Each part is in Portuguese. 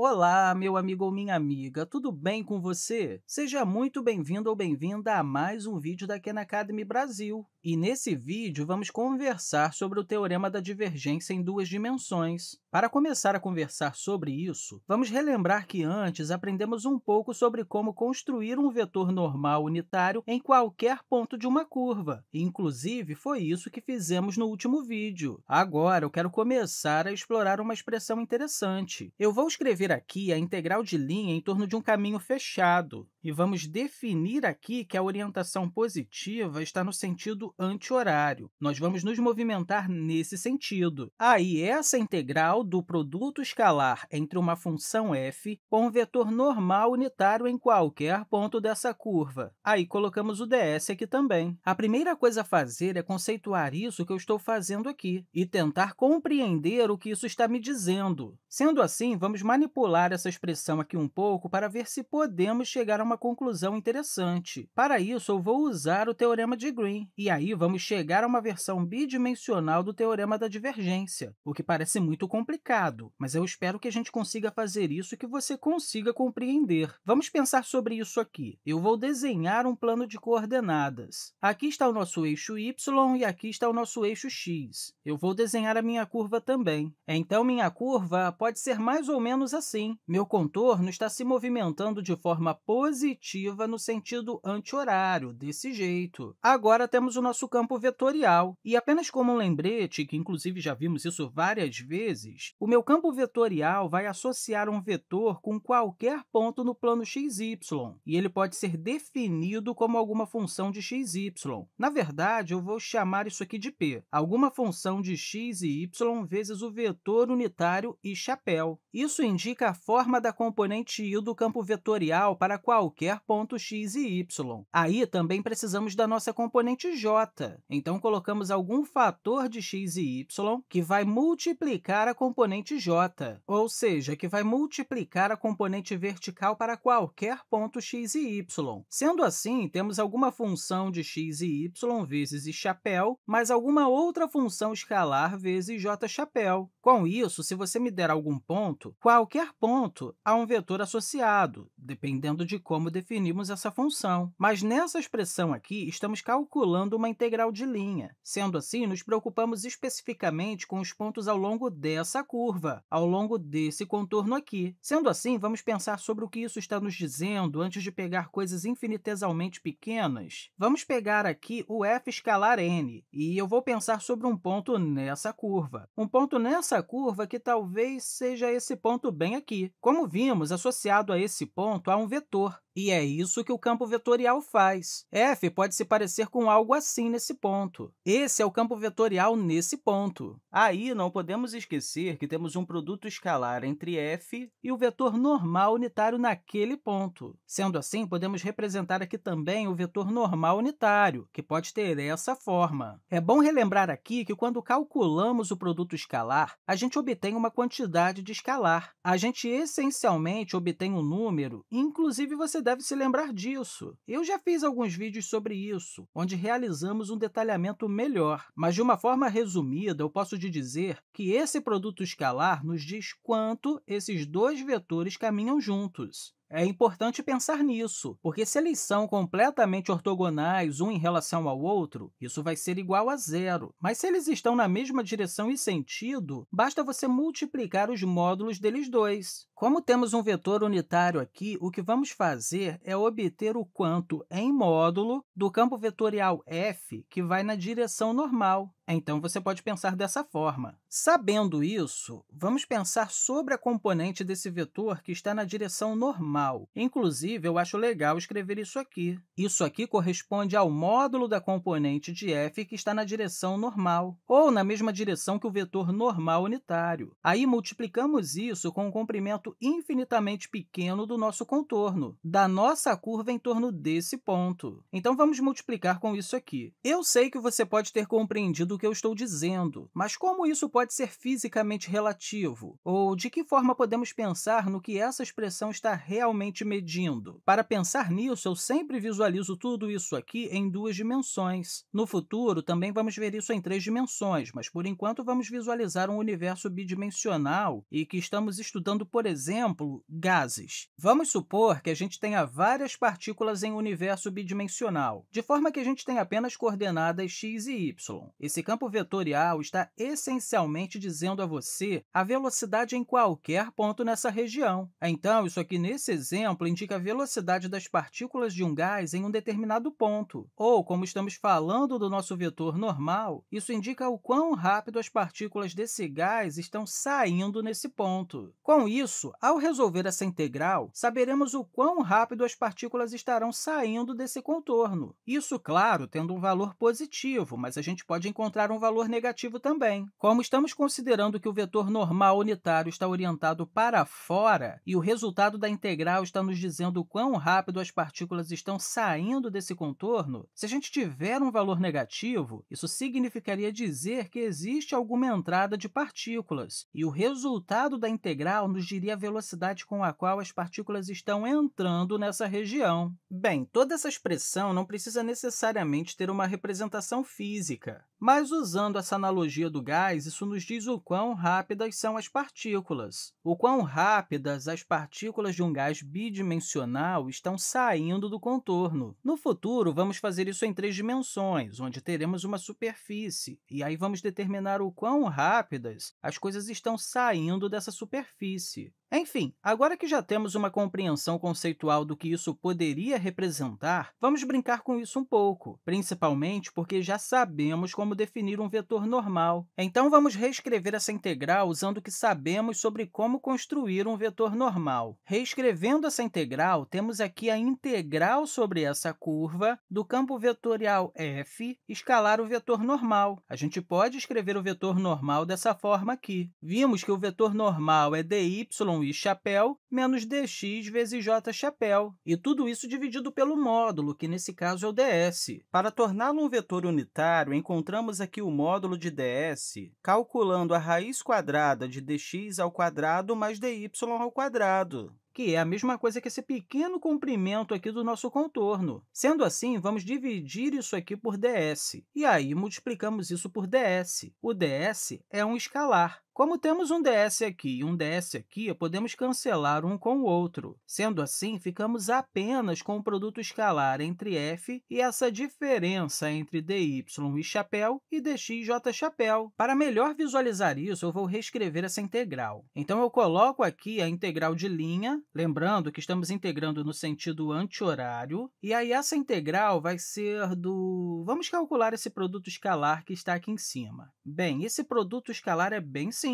Olá, meu amigo ou minha amiga, tudo bem com você? Seja muito bem-vindo ou bem-vinda a mais um vídeo da Khan Academy Brasil. E nesse vídeo, vamos conversar sobre o Teorema da Divergência em duas dimensões. Para começar a conversar sobre isso, vamos relembrar que antes aprendemos um pouco sobre como construir um vetor normal unitário em qualquer ponto de uma curva. Inclusive, foi isso que fizemos no último vídeo. Agora, eu quero começar a explorar uma expressão interessante. Eu vou escrever aqui a integral de linha em torno de um caminho fechado. E vamos definir aqui que a orientação positiva está no sentido anti-horário. Nós vamos nos movimentar nesse sentido. Aí, essa integral do produto escalar entre uma função f com um vetor normal unitário em qualquer ponto dessa curva. Aí, colocamos o ds aqui também. A primeira coisa a fazer é conceituar isso que eu estou fazendo aqui e tentar compreender o que isso está me dizendo. Sendo assim, vamos manipular essa expressão aqui um pouco para ver se podemos chegar a uma conclusão interessante. Para isso, eu vou usar o Teorema de Green, e aí vamos chegar a uma versão bidimensional do Teorema da Divergência, o que parece muito complicado, mas eu espero que a gente consiga fazer isso e que você consiga compreender. Vamos pensar sobre isso aqui. Eu vou desenhar um plano de coordenadas. Aqui está o nosso eixo y e aqui está o nosso eixo x. Eu vou desenhar a minha curva também. Então, minha curva pode ser mais ou menos assim. Meu contorno está se movimentando de forma positiva no sentido anti-horário, desse jeito. Agora, temos o nosso campo vetorial. E apenas como um lembrete, que inclusive já vimos isso várias vezes, o meu campo vetorial vai associar um vetor com qualquer ponto no plano xy, e ele pode ser definido como alguma função de xy. Na verdade, eu vou chamar isso aqui de p, alguma função de x e y vezes o vetor unitário e chapéu. Isso indica a forma da componente i do campo vetorial para qualquer ponto x e y. Aí, também precisamos da nossa componente j. Então, colocamos algum fator de x e y que vai multiplicar a componente j, ou seja, que vai multiplicar a componente vertical para qualquer ponto x e y. Sendo assim, temos alguma função de x e y vezes i chapéu, mais alguma outra função escalar vezes j chapéu. Com isso, se você me der algum ponto, qualquer ponto há um vetor associado, dependendo de como definimos essa função. Mas nessa expressão aqui, estamos calculando uma integral de linha. Sendo assim, nos preocupamos especificamente com os pontos ao longo dessa curva, ao longo desse contorno aqui. Sendo assim, vamos pensar sobre o que isso está nos dizendo antes de pegar coisas infinitesimalmente pequenas. Vamos pegar aqui o f escalar n, e eu vou pensar sobre um ponto nessa curva. Um ponto nessa curva que talvez seja esse ponto bem aqui. Como vimos, associado a esse ponto há um vetor. E é isso que o campo vetorial faz. F pode se parecer com algo assim nesse ponto. Esse é o campo vetorial nesse ponto. Aí, não podemos esquecer que temos um produto escalar entre f e o vetor normal unitário naquele ponto. Sendo assim, podemos representar aqui também o vetor normal unitário, que pode ter essa forma. É bom relembrar aqui que, quando calculamos o produto escalar, a gente obtém uma quantidade de escalar. A gente, essencialmente, obtém um número, inclusive você deve se lembrar disso. Eu já fiz alguns vídeos sobre isso, onde realizamos um detalhamento melhor, mas de uma forma resumida, eu posso te dizer que esse produto escalar nos diz quanto esses dois vetores caminham juntos. É importante pensar nisso, porque se eles são completamente ortogonais um em relação ao outro, isso vai ser igual a zero. Mas se eles estão na mesma direção e sentido, basta você multiplicar os módulos deles dois. Como temos um vetor unitário aqui, o que vamos fazer é obter o quanto em módulo do campo vetorial f que vai na direção normal. Então, você pode pensar dessa forma. Sabendo isso, vamos pensar sobre a componente desse vetor que está na direção normal. Inclusive, eu acho legal escrever isso aqui. Isso aqui corresponde ao módulo da componente de f que está na direção normal, ou na mesma direção que o vetor normal unitário. Aí, multiplicamos isso com um comprimento infinitamente pequeno do nosso contorno, da nossa curva em torno desse ponto. Então, vamos multiplicar com isso aqui. Eu sei que você pode ter compreendido o que eu estou dizendo, mas como isso pode ser fisicamente relativo? Ou de que forma podemos pensar no que essa expressão está realmente realmente medindo? Para pensar nisso, eu sempre visualizo tudo isso aqui em duas dimensões. No futuro, também vamos ver isso em três dimensões, mas, por enquanto, vamos visualizar um universo bidimensional e que estamos estudando, por exemplo, gases. Vamos supor que a gente tenha várias partículas em um universo bidimensional, de forma que a gente tem apenas coordenadas x e y. Esse campo vetorial está essencialmente dizendo a você a velocidade em qualquer ponto nessa região. Então, isso aqui nesse exemplo indica a velocidade das partículas de um gás em um determinado ponto. Ou, como estamos falando do nosso vetor normal, isso indica o quão rápido as partículas desse gás estão saindo nesse ponto. Com isso, ao resolver essa integral, saberemos o quão rápido as partículas estarão saindo desse contorno. Isso, claro, tendo um valor positivo, mas a gente pode encontrar um valor negativo também. Como estamos considerando que o vetor normal unitário está orientado para fora e o resultado da integral está nos dizendo o quão rápido as partículas estão saindo desse contorno, se a gente tiver um valor negativo, isso significaria dizer que existe alguma entrada de partículas, e o resultado da integral nos diria a velocidade com a qual as partículas estão entrando nessa região. Bem, toda essa expressão não precisa necessariamente ter uma representação física, mas usando essa analogia do gás, isso nos diz o quão rápidas são as partículas. O quão rápidas as partículas de um gás bidimensional estão saindo do contorno. No futuro, vamos fazer isso em três dimensões, onde teremos uma superfície, e aí vamos determinar o quão rápidas as coisas estão saindo dessa superfície. Enfim, agora que já temos uma compreensão conceitual do que isso poderia representar, vamos brincar com isso um pouco, principalmente porque já sabemos como definir um vetor normal. Então, vamos reescrever essa integral usando o que sabemos sobre como construir um vetor normal. Reescrevendo essa integral, temos aqui a integral sobre essa curva do campo vetorial f escalar o vetor normal. A gente pode escrever o vetor normal dessa forma aqui. Vimos que o vetor normal é dy i chapéu menos dx vezes j chapéu, e tudo isso dividido pelo módulo, que nesse caso é o ds. Para torná-lo um vetor unitário, encontramos aqui o módulo de ds calculando a raiz quadrada de dx ao quadrado mais dy ao quadrado, que é a mesma coisa que esse pequeno comprimento aqui do nosso contorno. Sendo assim, vamos dividir isso aqui por ds, e aí multiplicamos isso por ds. O ds é um escalar. Como temos um ds aqui e um ds aqui, podemos cancelar um com o outro. Sendo assim, ficamos apenas com o produto escalar entre f e essa diferença entre dy i chapéu e dx j chapéu. Para melhor visualizar isso, eu vou reescrever essa integral. Então, eu coloco aqui a integral de linha, lembrando que estamos integrando no sentido anti-horário, e aí essa integral vai ser do... Vamos calcular esse produto escalar que está aqui em cima. Bem, esse produto escalar é bem simples.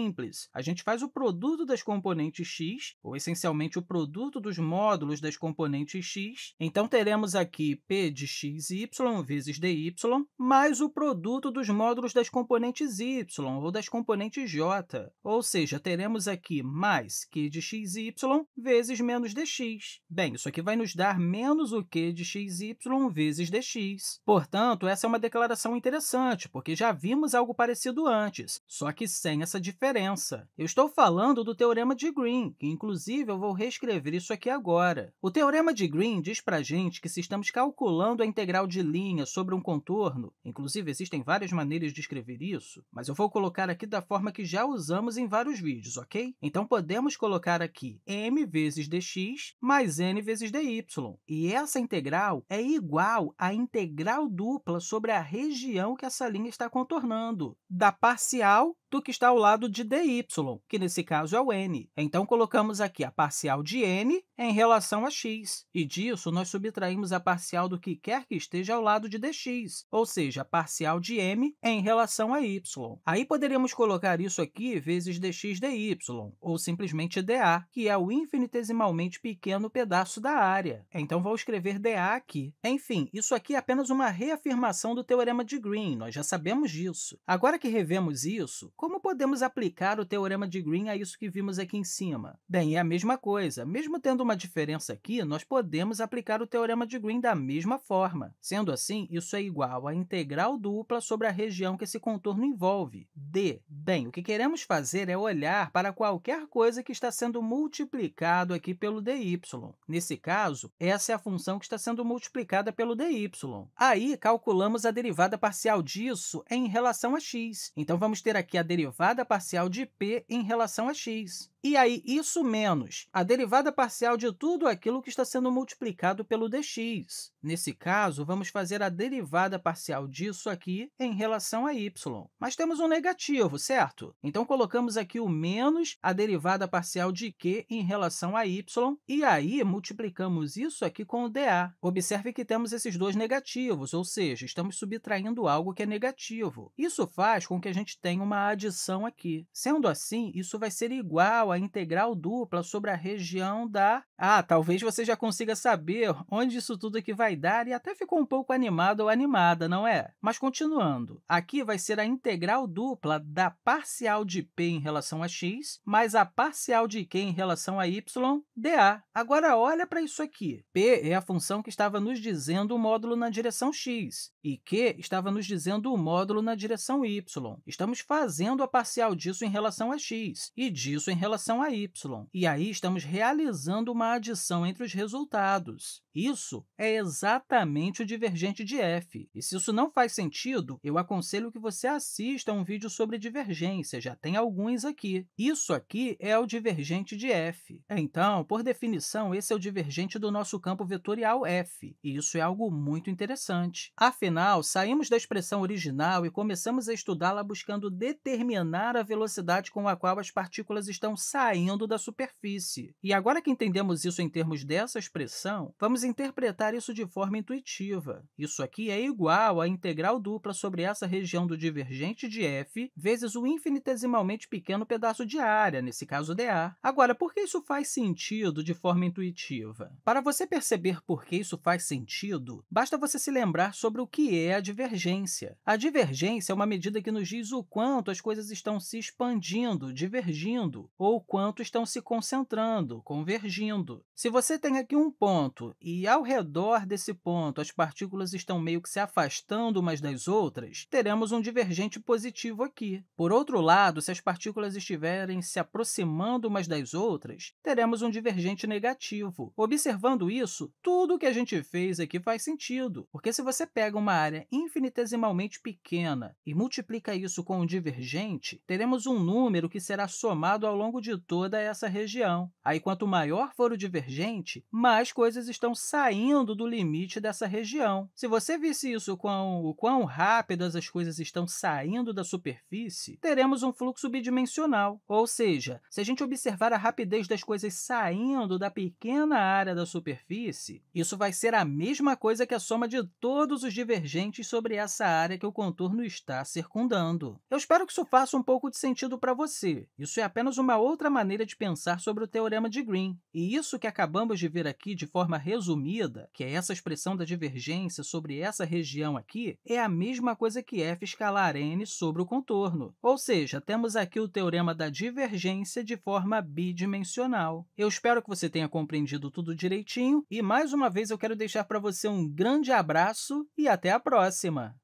A gente faz o produto das componentes x, ou essencialmente o produto dos módulos das componentes x. Então, teremos aqui p de x y vezes dy, mais o produto dos módulos das componentes y, ou das componentes j. Ou seja, teremos aqui mais q de x y vezes menos dx. Bem, isso aqui vai nos dar menos o q de x y vezes dx. Portanto, essa é uma declaração interessante, porque já vimos algo parecido antes, só que sem essa diferença. Eu estou falando do teorema de Green, que, inclusive, eu vou reescrever isso aqui agora. O teorema de Green diz para a gente que, se estamos calculando a integral de linha sobre um contorno, inclusive, existem várias maneiras de escrever isso, mas eu vou colocar aqui da forma que já usamos em vários vídeos, ok? Então, podemos colocar aqui m vezes dx mais n vezes dy. E essa integral é igual à integral dupla sobre a região que essa linha está contornando, da parcial do que está ao lado de dy, que nesse caso é o n. Então, colocamos aqui a parcial de n em relação a x, e disso nós subtraímos a parcial do que quer que esteja ao lado de dx, ou seja, a parcial de m em relação a y. Aí poderíamos colocar isso aqui vezes dx dy, ou simplesmente dA, que é o infinitesimalmente pequeno pedaço da área. Então, vou escrever dA aqui. Enfim, isso aqui é apenas uma reafirmação do teorema de Green, nós já sabemos disso. Agora que revemos isso, como podemos aplicar o teorema de Green a isso que vimos aqui em cima? Bem, é a mesma coisa. Mesmo tendo uma diferença aqui, nós podemos aplicar o teorema de Green da mesma forma. Sendo assim, isso é igual à integral dupla sobre a região que esse contorno envolve, d. Bem, o que queremos fazer é olhar para qualquer coisa que está sendo multiplicado aqui pelo dy. Nesse caso, essa é a função que está sendo multiplicada pelo dy. Aí, calculamos a derivada parcial disso em relação a x. Então, vamos ter aqui a derivada parcial de p em relação a x. E aí, isso menos a derivada parcial de tudo aquilo que está sendo multiplicado pelo dx. Nesse caso, vamos fazer a derivada parcial disso aqui em relação a y. Mas temos um negativo, certo? Então, colocamos aqui o menos a derivada parcial de q em relação a y, e aí multiplicamos isso aqui com o dA. Observe que temos esses dois negativos, ou seja, estamos subtraindo algo que é negativo. Isso faz com que a gente tenha uma adição aqui. Sendo assim, isso vai ser igual a integral dupla sobre a região da... talvez você já consiga saber onde isso tudo aqui vai dar e até ficou um pouco animado ou animada, não é? Mas continuando, aqui vai ser a integral dupla da parcial de p em relação a x mais a parcial de q em relação a y, dA. Agora, olha para isso aqui. P é a função que estava nos dizendo o módulo na direção x, e q estava nos dizendo o módulo na direção y. Estamos fazendo a parcial disso em relação a x e disso em relação a y. E aí, estamos realizando uma adição entre os resultados. Isso é exatamente o divergente de f. E se isso não faz sentido, eu aconselho que você assista a um vídeo sobre divergência, já tem alguns aqui. Isso aqui é o divergente de f. Então, por definição, esse é o divergente do nosso campo vetorial f, e isso é algo muito interessante. Afinal, saímos da expressão original e começamos a estudá-la buscando determinar a velocidade com a qual as partículas estão saindo da superfície. E agora que entendemos isso em termos dessa expressão, vamos interpretar isso de forma intuitiva. Isso aqui é igual à integral dupla sobre essa região do divergente de f vezes o infinitesimalmente pequeno pedaço de área, nesse caso dA. Agora, por que isso faz sentido de forma intuitiva? Para você perceber por que isso faz sentido, basta você se lembrar sobre o que é a divergência. A divergência é uma medida que nos diz o quanto as coisas estão se expandindo, divergindo, ou quanto estão se concentrando, convergindo. Se você tem aqui um ponto e, ao redor desse ponto, as partículas estão meio que se afastando umas das outras, teremos um divergente positivo aqui. Por outro lado, se as partículas estiverem se aproximando umas das outras, teremos um divergente negativo. Observando isso, tudo o que a gente fez aqui faz sentido, porque se você pega uma área infinitesimalmente pequena e multiplica isso com um divergente, teremos um número que será somado ao longo de toda essa região. Aí, quanto maior for o divergente, mais coisas estão saindo do limite dessa região. Se você visse isso com o quão rápidas as coisas estão saindo da superfície, teremos um fluxo bidimensional. Ou seja, se a gente observar a rapidez das coisas saindo da pequena área da superfície, isso vai ser a mesma coisa que a soma de todos os divergentes sobre essa área que o contorno está circundando. Eu espero que isso faça um pouco de sentido para você. Isso é apenas uma outra maneira de pensar sobre o teorema de Green. E isso que acabamos de ver aqui de forma resumida, que é essa expressão da divergência sobre essa região aqui, é a mesma coisa que f escalar n sobre o contorno. Ou seja, temos aqui o teorema da divergência de forma bidimensional. Eu espero que você tenha compreendido tudo direitinho e, mais uma vez, eu quero deixar para você um grande abraço e até a próxima!